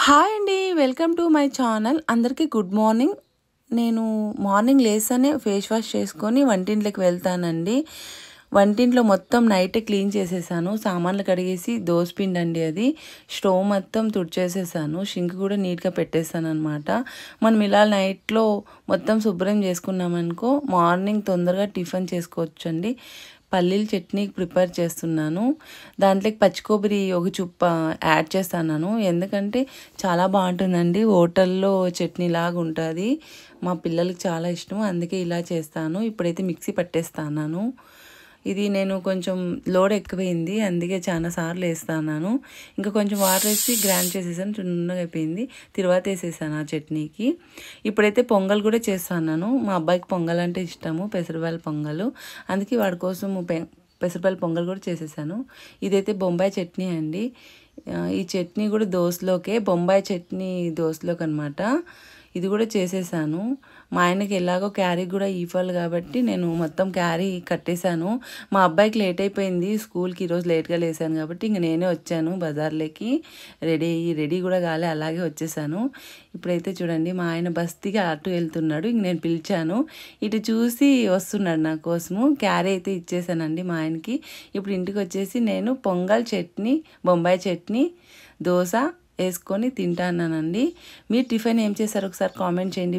Hi అండి, welcome to my channel. అందరికీ good morning. నేను మార్నింగ్ లేస్తేనే ఫేస్ వాష్ చేసుకొని వంటింట్లోకి వెళ్తానండి. వంటింట్లో మొత్తం నైట్ క్లీన్ చేసేసాను. సామాన్లు కడిగేసి దోసపిండి అండి, అది స్టవ్ మొత్తం తుడిచేసేసాను. షింక్ కూడా నీట్గా పెట్టేసాను అనమాట. మనం ఇలా నైట్లో మొత్తం శుభ్రం చేసుకున్నామనుకో మార్నింగ్ తొందరగా టిఫిన్ చేసుకోవచ్చు అండి. పల్లీల చట్నీ ప్రిపేర్ చేస్తున్నాను. దాంట్లోకి పచ్చి కొబ్బరి ఒక చుప్ప యాడ్ చేస్తున్నాను, ఎందుకంటే చాలా బాగుంటుందండి. హోటల్లో చట్నీ లాగా ఉంటుంది. మా పిల్లలకి చాలా ఇష్టం, అందుకే ఇలా చేస్తాను. ఇప్పుడైతే మిక్సీ పట్టేస్తాను. ఇది నేను కొంచెం లోడ్ ఎక్కువైంది, అందుకే చాలా సార్లు వేస్తాను. ఇంకా కొంచెం వాటర్ వేసి గ్రైండ్ చేసేసాను, చిన్నగా అయిపోయింది. తర్వాత వేసేసాను ఆ చట్నీకి. ఇప్పుడైతే పొంగల్ కూడా చేస్తాను. మా అబ్బాయికి పొంగల్ అంటే ఇష్టము, పెసరపల్లి పొంగల్. అందుకే వాడి కోసం పెసరపల్లి పొంగల్ కూడా చేసేసాను. ఇదైతే బొంబాయి చట్నీ అండి. ఈ చట్నీ కూడా దోశలోకే, బొంబాయి చట్నీ దోశలోకి అనమాట. ఇది కూడా చేసేసాను. మా ఆయనకి ఎలాగో క్యారీ కూడా ఇవ్వాలి కాబట్టి నేను మొత్తం క్యారీ కట్టేశాను. మా అబ్బాయికి లేట్ అయిపోయింది స్కూల్కి, ఈరోజు లేట్గా లేసాను కాబట్టి ఇంక నేనే వచ్చాను బజార్లోకి. రెడీ కూడా కాలే, అలాగే వచ్చేసాను. ఇప్పుడైతే చూడండి, మా ఆయన బస్తీగా అటు వెళ్తున్నాడు. ఇంక నేను పిలిచాను, ఇటు చూసి వస్తున్నాడు నా కోసము. క్యారీ అయితే ఇచ్చేసానండి మా ఆయనకి. ఇప్పుడు ఇంటికి వచ్చేసి నేను పొంగల్ చట్నీ, బొంబాయి చట్నీ, దోశ వేసుకొని తింటానండి. మీరు టిఫిన్ ఏం చేశారు ఒకసారి కామెంట్ చేయండి.